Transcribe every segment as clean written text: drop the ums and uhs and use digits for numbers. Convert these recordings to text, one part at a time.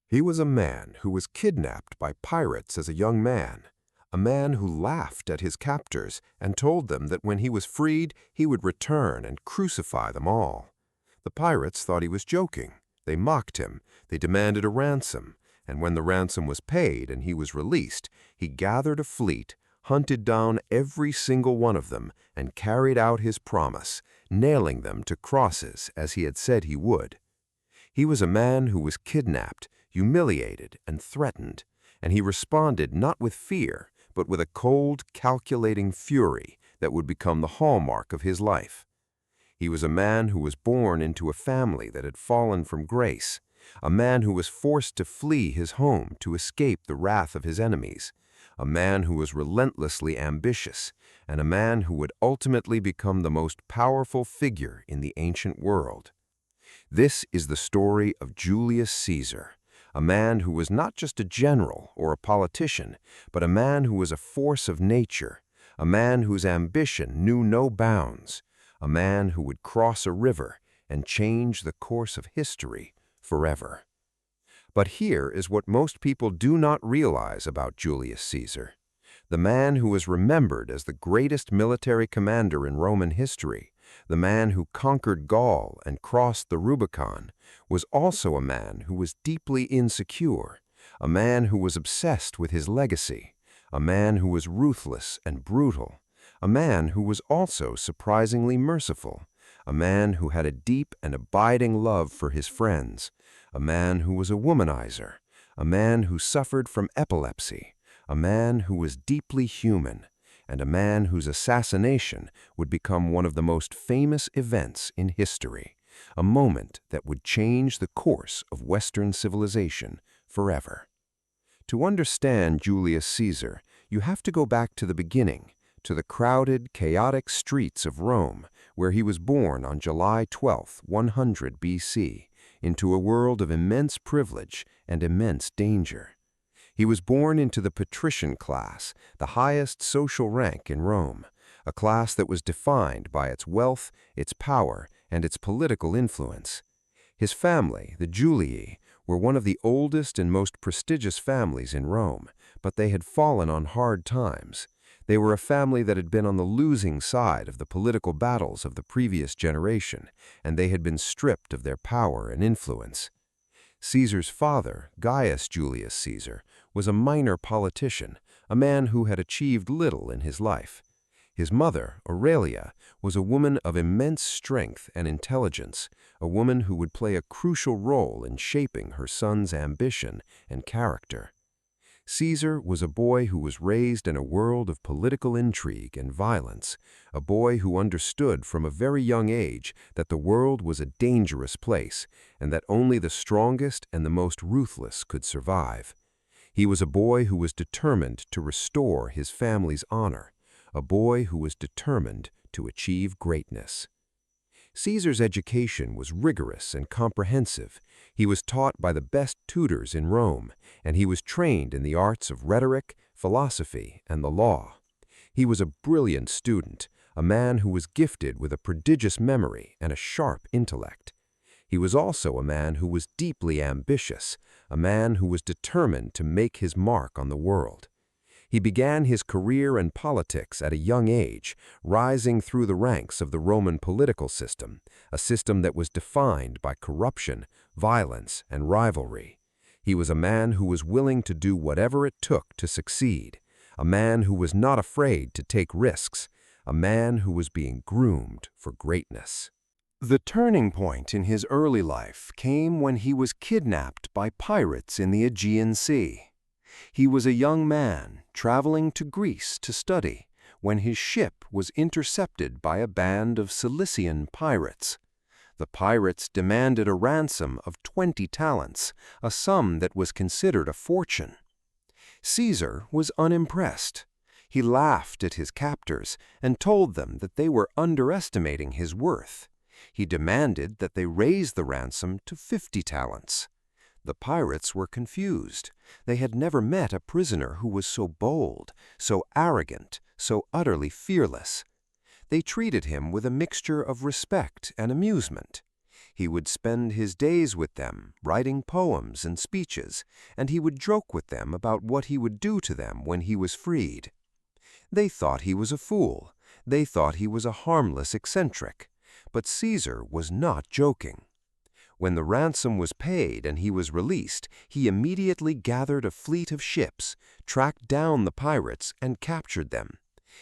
He was a man who was kidnapped by pirates as a young man, a man who laughed at his captors and told them that when he was freed, he would return and crucify them all. The pirates thought he was joking. They mocked him, they demanded a ransom, and when the ransom was paid and he was released, he gathered a fleet, hunted down every single one of them, and carried out his promise, nailing them to crosses as he had said he would. He was a man who was kidnapped, humiliated, and threatened, and he responded not with fear, but with a cold, calculating fury that would become the hallmark of his life. He was a man who was born into a family that had fallen from grace, a man who was forced to flee his home to escape the wrath of his enemies, a man who was relentlessly ambitious, and a man who would ultimately become the most powerful figure in the ancient world. This is the story of Julius Caesar, a man who was not just a general or a politician, but a man who was a force of nature, a man whose ambition knew no bounds, a man who would cross a river and change the course of history forever. But here is what most people do not realize about Julius Caesar. The man who is remembered as the greatest military commander in Roman history, the man who conquered Gaul and crossed the Rubicon, was also a man who was deeply insecure, a man who was obsessed with his legacy, a man who was ruthless and brutal, a man who was also surprisingly merciful, a man who had a deep and abiding love for his friends, a man who was a womanizer, a man who suffered from epilepsy, a man who was deeply human, and a man whose assassination would become one of the most famous events in history, a moment that would change the course of Western civilization forever. To understand Julius Caesar, you have to go back to the beginning, to the crowded, chaotic streets of Rome, where he was born on July 12, 100 BC, into a world of immense privilege and immense danger. He was born into the patrician class, the highest social rank in Rome, a class that was defined by its wealth, its power, and its political influence. His family, the Julii, were one of the oldest and most prestigious families in Rome, but they had fallen on hard times. They were a family that had been on the losing side of the political battles of the previous generation, and they had been stripped of their power and influence. Caesar's father, Gaius Julius Caesar, was a minor politician, a man who had achieved little in his life. His mother, Aurelia, was a woman of immense strength and intelligence, a woman who would play a crucial role in shaping her son's ambition and character. Caesar was a boy who was raised in a world of political intrigue and violence, a boy who understood from a very young age that the world was a dangerous place and that only the strongest and the most ruthless could survive. He was a boy who was determined to restore his family's honor, a boy who was determined to achieve greatness. Caesar's education was rigorous and comprehensive. He was taught by the best tutors in Rome, and he was trained in the arts of rhetoric, philosophy, and the law. He was a brilliant student, a man who was gifted with a prodigious memory and a sharp intellect. He was also a man who was deeply ambitious, a man who was determined to make his mark on the world. He began his career in politics at a young age, rising through the ranks of the Roman political system, a system that was defined by corruption, violence, and rivalry. He was a man who was willing to do whatever it took to succeed, a man who was not afraid to take risks, a man who was being groomed for greatness. The turning point in his early life came when he was kidnapped by pirates in the Aegean Sea. He was a young man traveling to Greece to study when his ship was intercepted by a band of Cilician pirates. The pirates demanded a ransom of 20 talents, a sum that was considered a fortune. Caesar was unimpressed. He laughed at his captors and told them that they were underestimating his worth. He demanded that they raise the ransom to 50 talents. The pirates were confused. They had never met a prisoner who was so bold, so arrogant, so utterly fearless. They treated him with a mixture of respect and amusement. He would spend his days with them, writing poems and speeches, and he would joke with them about what he would do to them when he was freed. They thought he was a fool. They thought he was a harmless eccentric. But Caesar was not joking. When the ransom was paid and he was released, he immediately gathered a fleet of ships, tracked down the pirates, and captured them.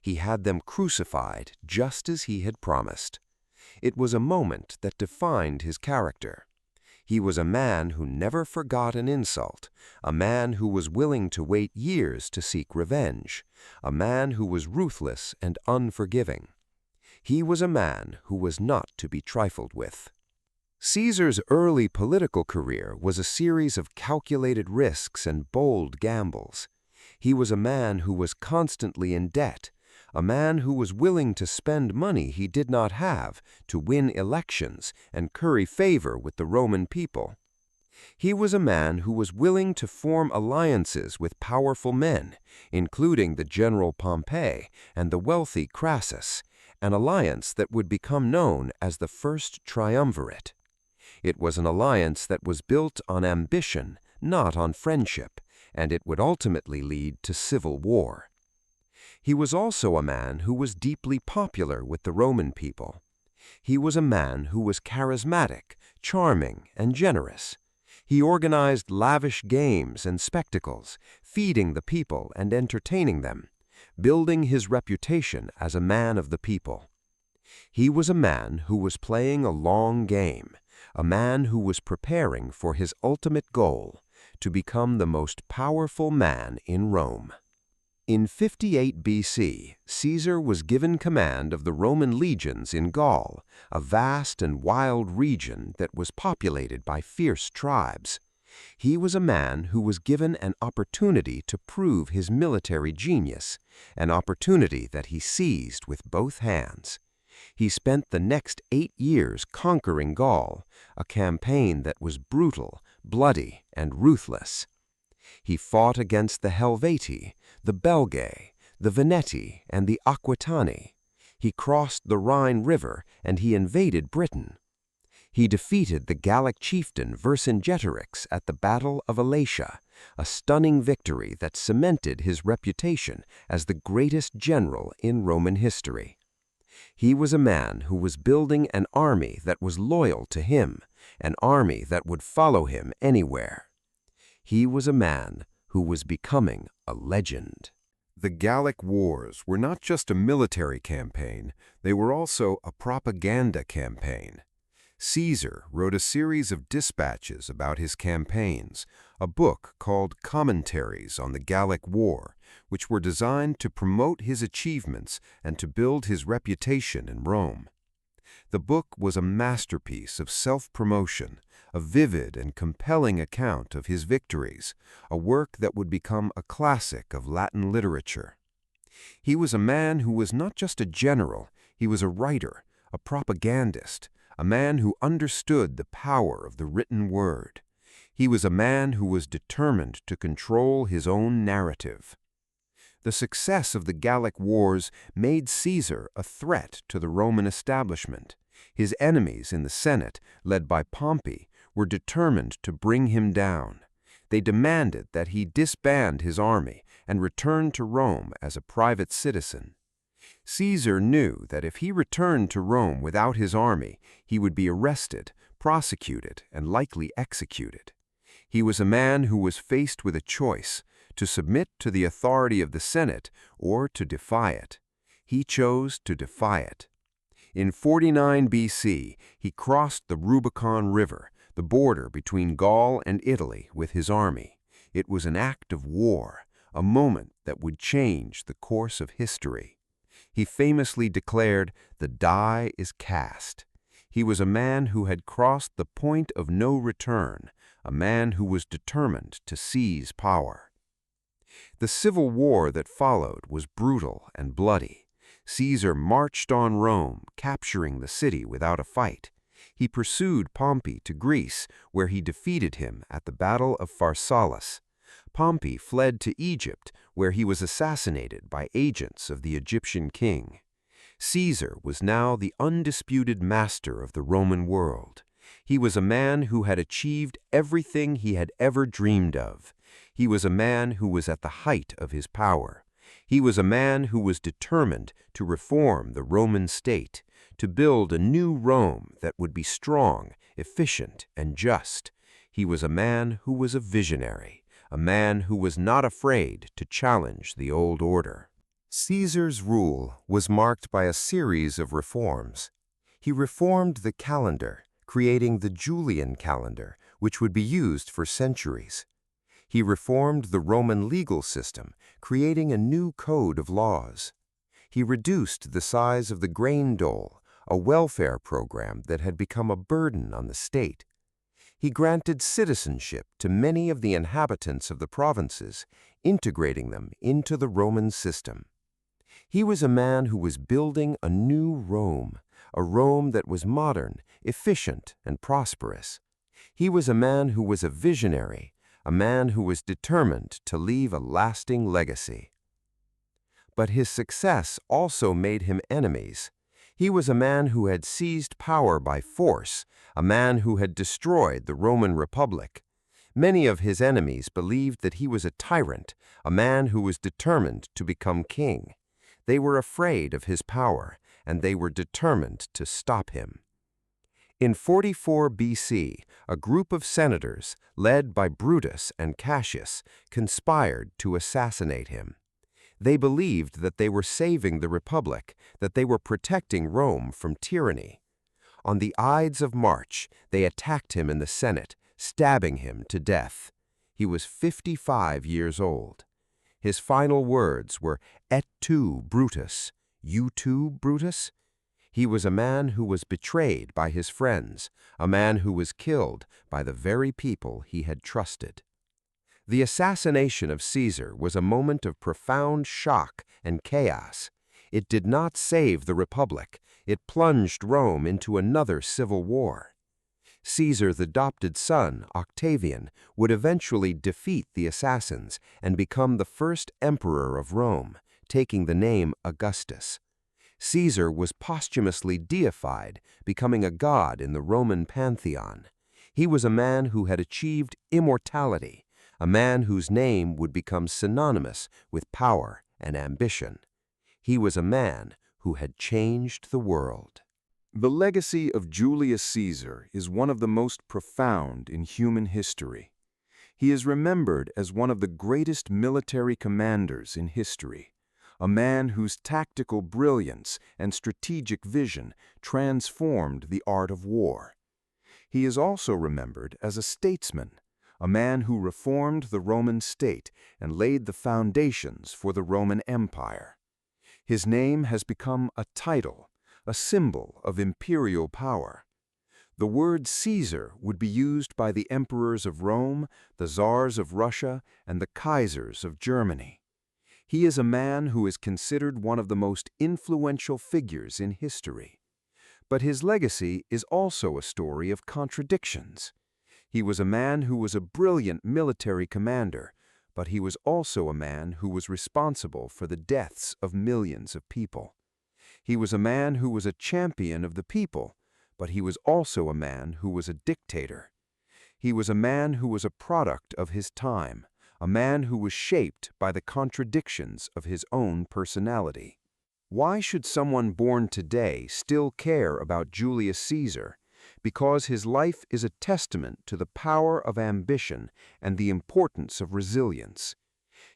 He had them crucified just as he had promised. It was a moment that defined his character. He was a man who never forgot an insult, a man who was willing to wait years to seek revenge, a man who was ruthless and unforgiving. He was a man who was not to be trifled with. Caesar's early political career was a series of calculated risks and bold gambles. He was a man who was constantly in debt, a man who was willing to spend money he did not have to win elections and curry favor with the Roman people. He was a man who was willing to form alliances with powerful men, including the general Pompey and the wealthy Crassus, an alliance that would become known as the First Triumvirate. It was an alliance that was built on ambition, not on friendship, and it would ultimately lead to civil war. He was also a man who was deeply popular with the Roman people. He was a man who was charismatic, charming, and generous. He organized lavish games and spectacles, feeding the people and entertaining them, building his reputation as a man of the people. He was a man who was playing a long game, a man who was preparing for his ultimate goal, to become the most powerful man in Rome. In 58 BC, Caesar was given command of the Roman legions in Gaul, a vast and wild region that was populated by fierce tribes. He was a man who was given an opportunity to prove his military genius, an opportunity that he seized with both hands. He spent the next 8 years conquering Gaul, a campaign that was brutal, bloody, and ruthless. He fought against the Helvetii, the Belgae, the Veneti, and the Aquitani. He crossed the Rhine River and he invaded Britain. He defeated the Gallic chieftain Vercingetorix at the Battle of Elatia, a stunning victory that cemented his reputation as the greatest general in Roman history. He was a man who was building an army that was loyal to him, an army that would follow him anywhere. He was a man who was becoming a legend. The Gallic Wars were not just a military campaign, they were also a propaganda campaign. Caesar wrote a series of dispatches about his campaigns, a book called Commentaries on the Gallic War, which were designed to promote his achievements and to build his reputation in Rome. The book was a masterpiece of self-promotion, a vivid and compelling account of his victories, a work that would become a classic of Latin literature. He was a man who was not just a general, he was a writer, a propagandist, a man who understood the power of the written word. He was a man who was determined to control his own narrative. The success of the Gallic Wars made Caesar a threat to the Roman establishment. His enemies in the Senate, led by Pompey, were determined to bring him down. They demanded that he disband his army and return to Rome as a private citizen. Caesar knew that if he returned to Rome without his army, he would be arrested, prosecuted, and likely executed. He was a man who was faced with a choice: to submit to the authority of the Senate or to defy it. He chose to defy it. In 49 BC, he crossed the Rubicon River, the border between Gaul and Italy, with his army. It was an act of war, a moment that would change the course of history. He famously declared, "The die is cast." He was a man who had crossed the point of no return, a man who was determined to seize power. The civil war that followed was brutal and bloody. Caesar marched on Rome, capturing the city without a fight. He pursued Pompey to Greece, where he defeated him at the Battle of Pharsalus. Pompey fled to Egypt, where he was assassinated by agents of the Egyptian king. Caesar was now the undisputed master of the Roman world. He was a man who had achieved everything he had ever dreamed of. He was a man who was at the height of his power. He was a man who was determined to reform the Roman state, to build a new Rome that would be strong, efficient, and just. He was a man who was a visionary, a man who was not afraid to challenge the old order. Caesar's rule was marked by a series of reforms. He reformed the calendar, creating the Julian calendar, which would be used for centuries. He reformed the Roman legal system, creating a new code of laws. He reduced the size of the grain dole, a welfare program that had become a burden on the state. He granted citizenship to many of the inhabitants of the provinces, integrating them into the Roman system. He was a man who was building a new Rome, a Rome that was modern, efficient, and prosperous. He was a man who was a visionary, a man who was determined to leave a lasting legacy. But his success also made him enemies. He was a man who had seized power by force, a man who had destroyed the Roman Republic. Many of his enemies believed that he was a tyrant, a man who was determined to become king. They were afraid of his power, and they were determined to stop him. In 44 BC, a group of senators, led by Brutus and Cassius, conspired to assassinate him. They believed that they were saving the Republic, that they were protecting Rome from tyranny. On the Ides of March, they attacked him in the Senate, stabbing him to death. He was 55 years old. His final words were, "Et tu, Brutus," "You too, Brutus?" He was a man who was betrayed by his friends, a man who was killed by the very people he had trusted. The assassination of Caesar was a moment of profound shock and chaos. It did not save the Republic. It plunged Rome into another civil war. Caesar's adopted son, Octavian, would eventually defeat the assassins and become the first emperor of Rome, taking the name Augustus. Caesar was posthumously deified, becoming a god in the Roman pantheon. He was a man who had achieved immortality, a man whose name would become synonymous with power and ambition. He was a man who had changed the world. The legacy of Julius Caesar is one of the most profound in human history. He is remembered as one of the greatest military commanders in history, a man whose tactical brilliance and strategic vision transformed the art of war. He is also remembered as a statesman, a man who reformed the Roman state and laid the foundations for the Roman Empire. His name has become a title, a symbol of imperial power. The word Caesar would be used by the emperors of Rome, the czars of Russia, and the kaisers of Germany. He is a man who is considered one of the most influential figures in history. But his legacy is also a story of contradictions. He was a man who was a brilliant military commander, but he was also a man who was responsible for the deaths of millions of people. He was a man who was a champion of the people, but he was also a man who was a dictator. He was a man who was a product of his time, a man who was shaped by the contradictions of his own personality. Why should someone born today still care about Julius Caesar? Because his life is a testament to the power of ambition and the importance of resilience.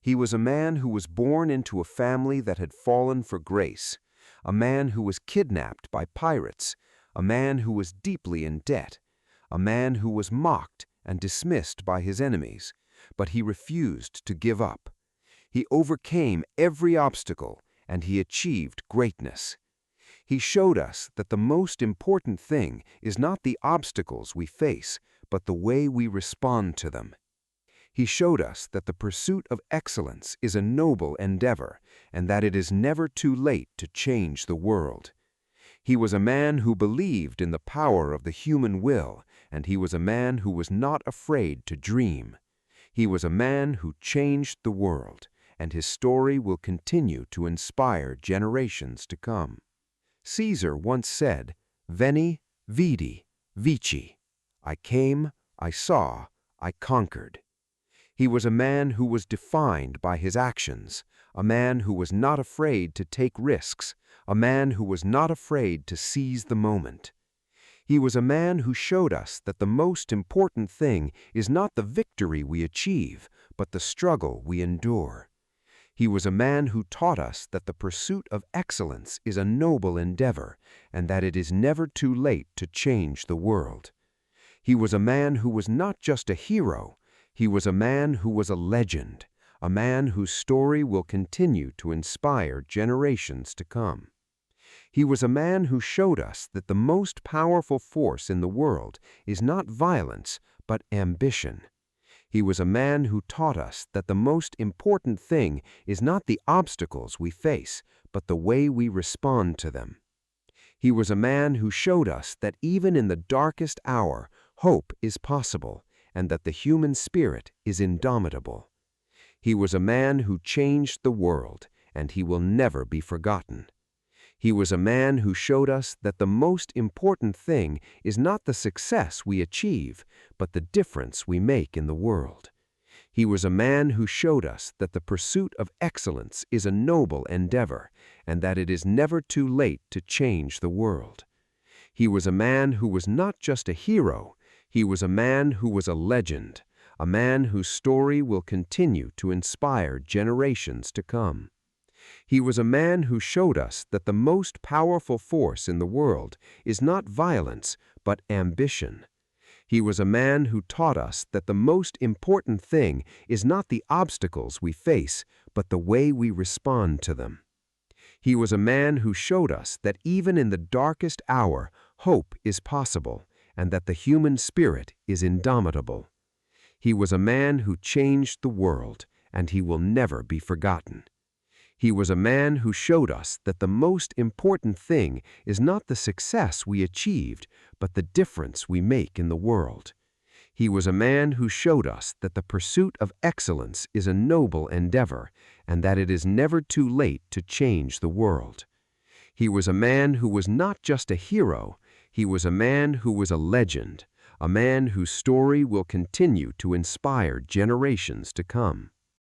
He was a man who was born into a family that had fallen for grace, a man who was kidnapped by pirates, a man who was deeply in debt, a man who was mocked and dismissed by his enemies, but he refused to give up. He overcame every obstacle, and he achieved greatness. He showed us that the most important thing is not the obstacles we face, but the way we respond to them. He showed us that the pursuit of excellence is a noble endeavor, and that it is never too late to change the world. He was a man who believed in the power of the human will, and he was a man who was not afraid to dream. He was a man who changed the world, and his story will continue to inspire generations to come. Caesar once said, "Veni, vidi, vici." I came, I saw, I conquered. He was a man who was defined by his actions, a man who was not afraid to take risks, a man who was not afraid to seize the moment. He was a man who showed us that the most important thing is not the victory we achieve, but the struggle we endure. He was a man who taught us that the pursuit of excellence is a noble endeavor, and that it is never too late to change the world. He was a man who was not just a hero, he was a man who was a legend, a man whose story will continue to inspire generations to come. He was a man who showed us that the most powerful force in the world is not violence, but ambition. He was a man who taught us that the most important thing is not the obstacles we face, but the way we respond to them. He was a man who showed us that even in the darkest hour, hope is possible, and that the human spirit is indomitable. He was a man who changed the world, and he will never be forgotten. He was a man who showed us that the most important thing is not the success we achieve, but the difference we make in the world. He was a man who showed us that the pursuit of excellence is a noble endeavor, and that it is never too late to change the world. He was a man who was not just a hero, he was a man who was a legend, a man whose story will continue to inspire generations to come. He was a man who showed us that the most powerful force in the world is not violence, but ambition. He was a man who taught us that the most important thing is not the obstacles we face, but the way we respond to them. He was a man who showed us that even in the darkest hour, hope is possible, and that the human spirit is indomitable. He was a man who changed the world, and he will never be forgotten. He was a man who showed us that the most important thing is not the success we achieved, but the difference we make in the world. He was a man who showed us that the pursuit of excellence is a noble endeavor, and that it is never too late to change the world. He was a man who was not just a hero, he was a man who was a legend, a man whose story will continue to inspire generations to come.